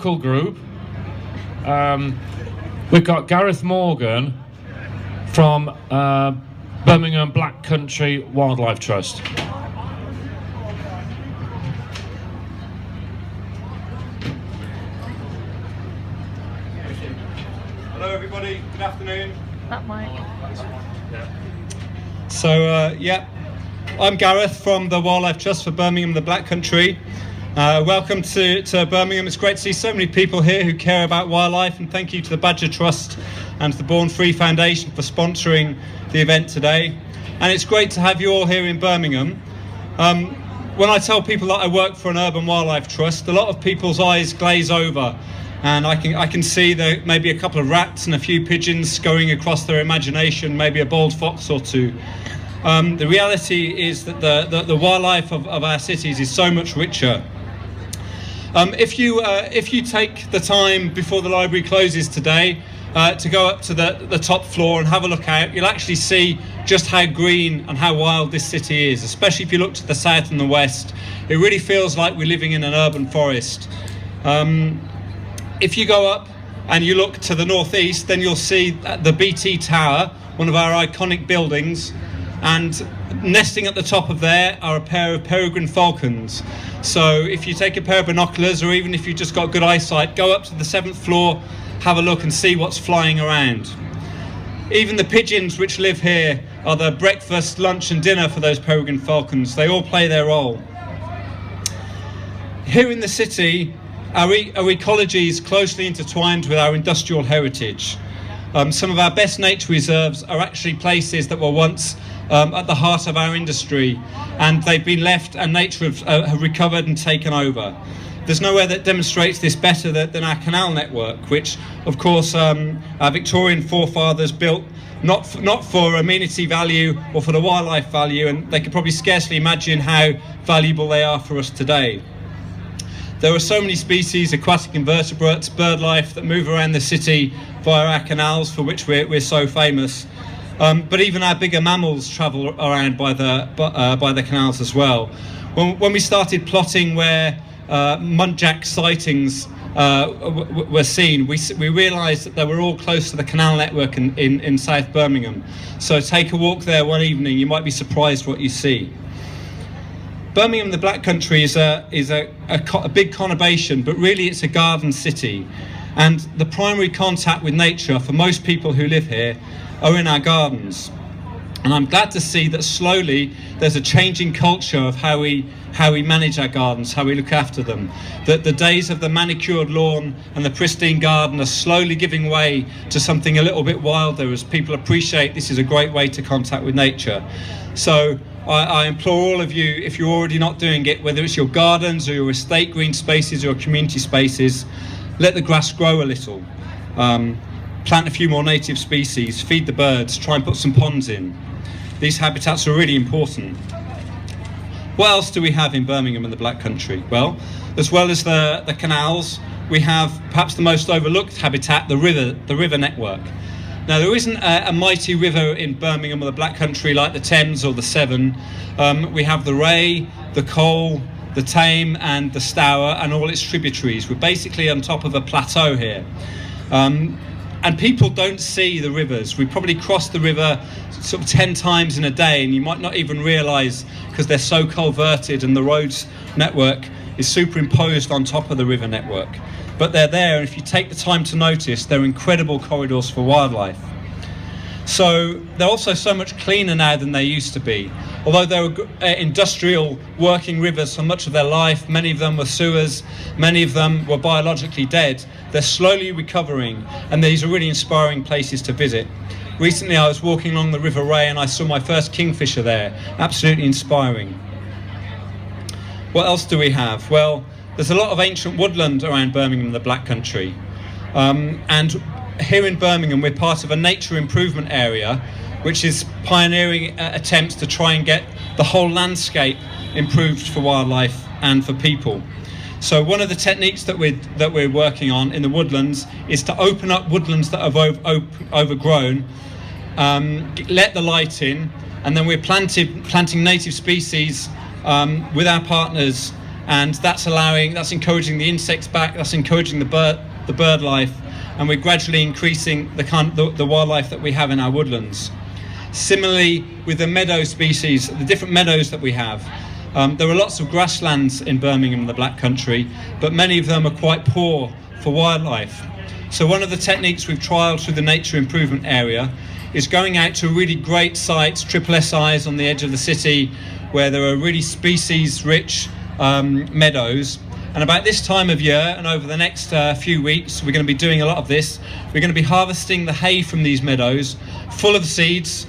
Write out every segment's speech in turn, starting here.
local group. We've got Gareth Morgan from Birmingham Black Country Wildlife Trust. Hello everybody, good afternoon. That mic. So I'm Gareth from the Wildlife Trust for Birmingham, the Black Country. Welcome to Birmingham. It's great to see so many people here who care about wildlife, and thank you to the Badger Trust and to the Born Free Foundation for sponsoring the event today. And it's great to have you all here in Birmingham. When I tell people that I work for an urban wildlife trust, a lot of people's eyes glaze over, and I can see that maybe a couple of rats and a few pigeons going across their imagination, maybe a bald fox or two. The reality is that the wildlife of our cities is so much richer. If you take the time before the library closes today to go up to the top floor and have a look out, you'll actually see just how green and how wild this city is, especially if you look to the south and the west. It really feels like we're living in an urban forest. If you go up and you look to the northeast, then you'll see the BT Tower, one of our iconic buildings, and nesting at the top of there are a pair of peregrine falcons. So if you take a pair of binoculars, or even if you've just got good eyesight, go up to the 7th floor, have a look and see what's flying around. Even the pigeons which live here are the breakfast, lunch and dinner for those peregrine falcons. They all play their role. Here in the city, our ecology is closely intertwined with our industrial heritage. Some of our best nature reserves are actually places that were once at the heart of our industry, and they've been left and nature have recovered and taken over. There's nowhere that demonstrates this better than our canal network, which of course our Victorian forefathers built not for amenity value or for the wildlife value, and they could probably scarcely imagine how valuable they are for us today. There are so many species, aquatic invertebrates, bird life that move around the city via our canals, for which we're so famous. But even our bigger mammals travel around by the canals as well. When we started plotting where muntjac sightings were seen, we realised that they were all close to the canal network in South Birmingham. So take a walk there one evening, you might be surprised what you see. Birmingham, the Black Country, is a big conurbation, but really it's a garden city. And the primary contact with nature for most people who live here are in our gardens. And I'm glad to see that slowly there's a changing culture of how we manage our gardens, how we look after them. That the days of the manicured lawn and the pristine garden are slowly giving way to something a little bit wilder, as people appreciate this is a great way to contact with nature. So I implore all of you, if you're already not doing it, whether it's your gardens or your estate green spaces or your community spaces, let the grass grow a little. Plant a few more native species, feed the birds, try and put some ponds in. These habitats are really important. What else do we have in Birmingham and the Black Country? Well as the canals, we have perhaps the most overlooked habitat, the river network. Now, there isn't a mighty river in Birmingham or the Black Country like the Thames or the Severn. We have the Ray, the Cole, the Tame and the Stour and all its tributaries. We're basically on top of a plateau here. And people don't see the rivers. We probably cross the river sort of 10 times in a day, and you might not even realise, because they're so culverted and the roads network is superimposed on top of the river network. But they're there, and if you take the time to notice, they're incredible corridors for wildlife. So they're also so much cleaner now than they used to be. Although they were industrial working rivers for much of their life, many of them were sewers, many of them were biologically dead, they're slowly recovering, and these are really inspiring places to visit. Recently I was walking along the River Ray and I saw my first kingfisher there. Absolutely inspiring. What else do we have? Well, there's a lot of ancient woodland around Birmingham and the Black Country. And here in Birmingham we're part of a nature improvement area which is pioneering attempts to try and get the whole landscape improved for wildlife and for people. So one of the techniques that we're working on in the woodlands is to open up woodlands that have overgrown, let the light in, and then we're planting native species with our partners and that's encouraging the insects back, that's encouraging the bird life, and we're gradually increasing the wildlife that we have in our woodlands. Similarly, with the meadow species, the different meadows that we have, there are lots of grasslands in Birmingham, the Black Country, but many of them are quite poor for wildlife. So one of the techniques we've trialled through the nature improvement area is going out to really great sites, triple SIs on the edge of the city, where there are really species-rich meadows. And about this time of year, and over the next few weeks, we're going to be doing a lot of this. We're going to be harvesting the hay from these meadows, full of seeds.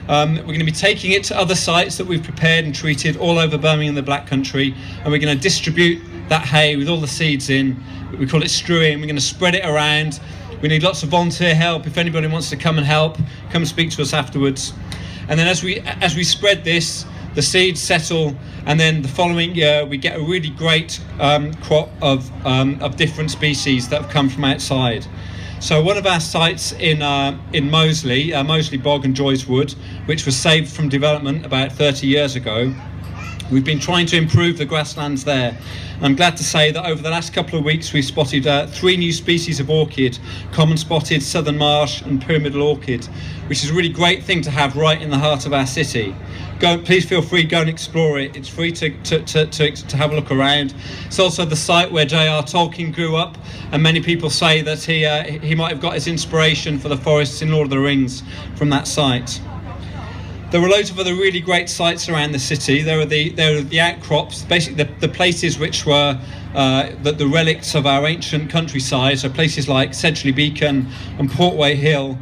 We're going to be taking it to other sites that we've prepared and treated all over Birmingham, the Black Country, and we're going to distribute that hay with all the seeds in. We call it strewing. We're going to spread it around. We need lots of volunteer help. If anybody wants to come and help, come speak to us afterwards. And then as we spread this, the seeds settle, and then the following year we get a really great crop of different species that have come from outside. So one of our sites in Moseley, Moseley Bog and Joy's Wood, which was saved from development about 30 years ago, we've been trying to improve the grasslands there. I'm glad to say that over the last couple of weeks we've spotted 3 new species of orchid: common spotted, southern marsh and pyramidal orchid, which is a really great thing to have right in the heart of our city. Please feel free, go and explore it. It's free to have a look around. It's also the site where J.R. Tolkien grew up, and many people say that he might have got his inspiration for the forests in Lord of the Rings from that site. There are loads of other really great sites around the city. There are the outcrops, basically the places which were the relics of our ancient countryside. So places like Sedgley Beacon and Portway Hill,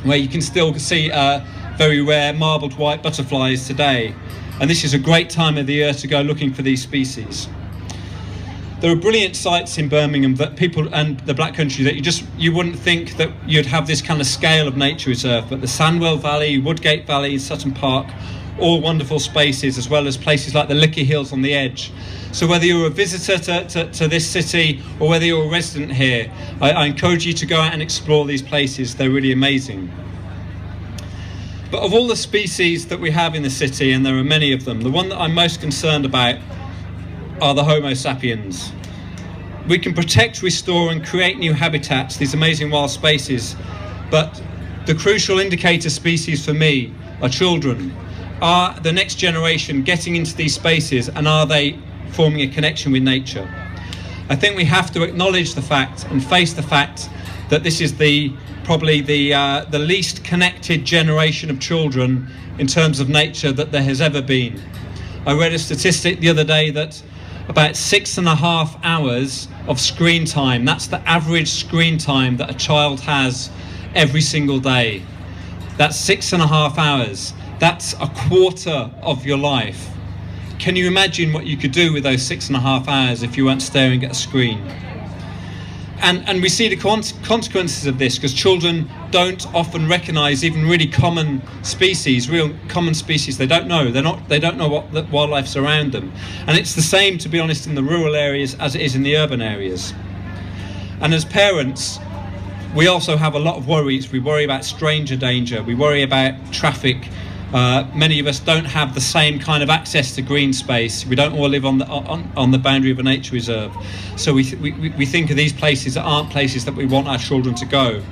where you can still see very rare marbled white butterflies today. And this is a great time of the year to go looking for these species. There are brilliant sites in Birmingham that people and the Black Country that you wouldn't think that you'd have this kind of scale of nature reserve, but the Sandwell Valley, Woodgate Valley and Sutton Park, all wonderful spaces, as well as places like the Lickey Hills on the edge. So whether you're a visitor to this city or whether you're a resident here, I encourage you to go out and explore these places. They're really amazing. But of all the species that we have in the city, and there are many of them, the one that I'm most concerned about are the Homo sapiens. We can protect, restore and create new habitats, these amazing wild spaces, but the crucial indicator species for me are children. Are the next generation getting into these spaces, and are they forming a connection with nature? I think we have to acknowledge the fact and face the fact that this is probably the least connected generation of children in terms of nature that there has ever been. I read a statistic the other day that about 6.5 hours of screen time, that's the average screen time that a child has every single day. That's 6.5 hours. That's a quarter of your life. Can you imagine what you could do with those 6.5 hours if you weren't staring at a screen? And we see the consequences of this, because children don't often recognise even really common species, real common species. They don't know. They don't know what the wildlife's around them. And it's the same, to be honest, in the rural areas as it is in the urban areas. And as parents, we also have a lot of worries. We worry about stranger danger. We worry about traffic. Many of us don't have the same kind of access to green space. We don't all live on the boundary of a nature reserve. So we think of these places that aren't places that we want our children to go.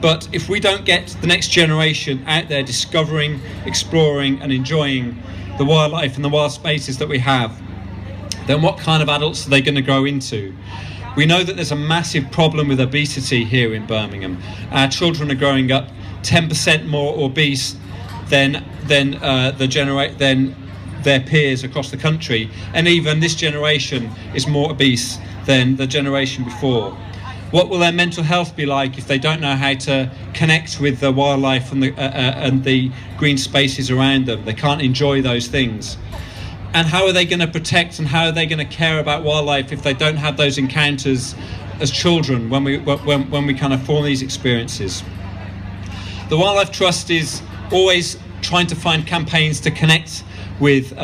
But if we don't get the next generation out there discovering, exploring and enjoying the wildlife and the wild spaces that we have, then what kind of adults are they going to grow into? We know that there's a massive problem with obesity here in Birmingham. Our children are growing up 10% more obese than their peers across the country, and even this generation is more obese than the generation before. What will their mental health be like if they don't know how to connect with the wildlife and the green spaces around them? They can't enjoy those things. And how are they going to protect and how are they going to care about wildlife if they don't have those encounters as children when we kind of form these experiences? The Wildlife Trust is always trying to find campaigns to connect with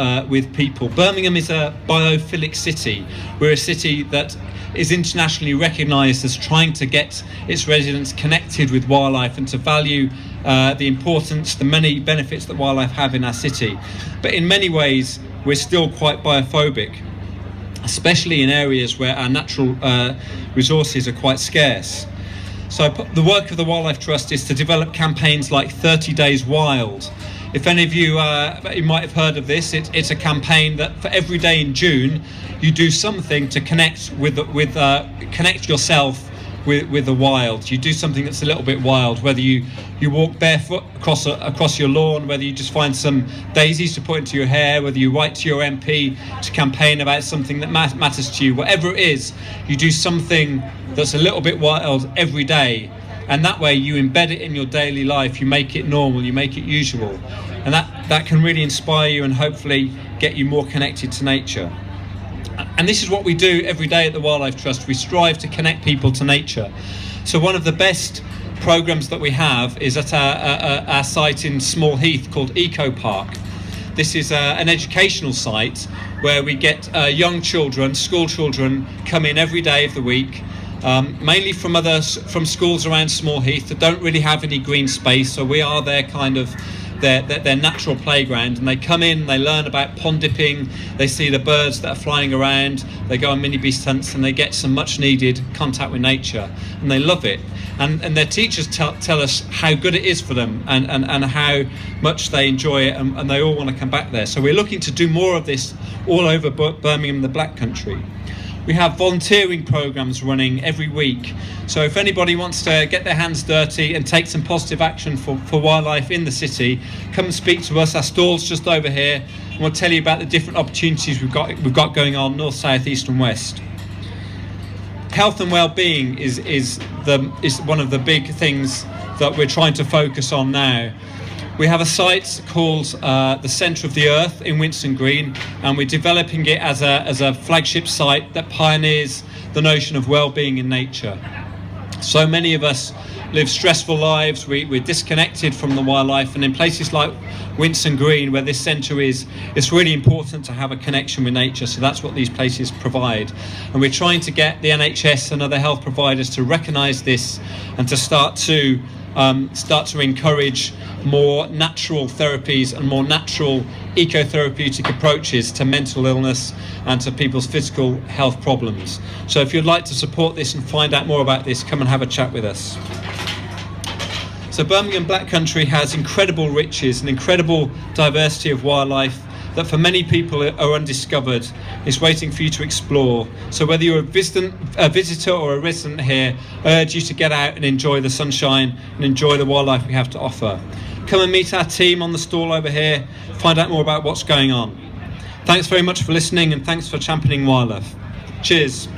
people. Birmingham is a biophilic city. We're a city that is internationally recognised as trying to get its residents connected with wildlife and to value the importance, the many benefits that wildlife have in our city. But in many ways, we're still quite biophobic. especially in areas where our natural resources are quite scarce. So the work of the Wildlife Trust is to develop campaigns like 30 Days Wild. If any of you might have heard of this, it's a campaign that for every day in June you do something to connect connect yourself with the wild. You do something that's a little bit wild, whether you walk barefoot across your lawn, whether you just find some daisies to put into your hair, whether you write to your MP to campaign about something that matters to you. Whatever it is, you do something that's a little bit wild every day, and that way you embed it in your daily life, you make it normal, you make it usual, and that can really inspire you and hopefully get you more connected to nature. And this is what we do every day at the Wildlife Trust. We strive to connect people to nature. So one of the best programs that we have is at our site in Small Heath called Eco Park. This is an educational site where we get young children, school children, come in every day of the week, mainly from schools around Small Heath that don't really have any green space. So we are their kind of their natural playground, and they come in, they learn about pond dipping, they see the birds that are flying around, they go on mini beast hunts, and they get some much needed contact with nature, and they love it. And their teachers tell us how good it is for them and how much they enjoy it, and they all want to come back there. So we're looking to do more of this all over Birmingham and the Black Country. We have volunteering programs running every week. So if anybody wants to get their hands dirty and take some positive action for wildlife in the city, come and speak to us. Our stall's just over here, and we'll tell you about the different opportunities we've got going on north, south, east and west. Health and well-being is one of the big things that we're trying to focus on now. We have a site called the Centre of the Earth in Winson Green, and we're developing it as a flagship site that pioneers the notion of well-being in nature. So many of us live stressful lives, we're disconnected from the wildlife, and in places like Winson Green, where this centre is, it's really important to have a connection with nature, so that's what these places provide. And we're trying to get the NHS and other health providers to recognise this and to start to encourage more natural therapies and more natural ecotherapeutic approaches to mental illness and to people's physical health problems. So if you'd like to support this and find out more about this, come and have a chat with us. So Birmingham Black Country has incredible riches and incredible diversity of wildlife that for many people are undiscovered. It's waiting for you to explore. So whether you're a visitor or a resident here, I urge you to get out and enjoy the sunshine and enjoy the wildlife we have to offer. Come and meet our team on the stall over here, find out more about what's going on. Thanks very much for listening, and thanks for championing wildlife. Cheers.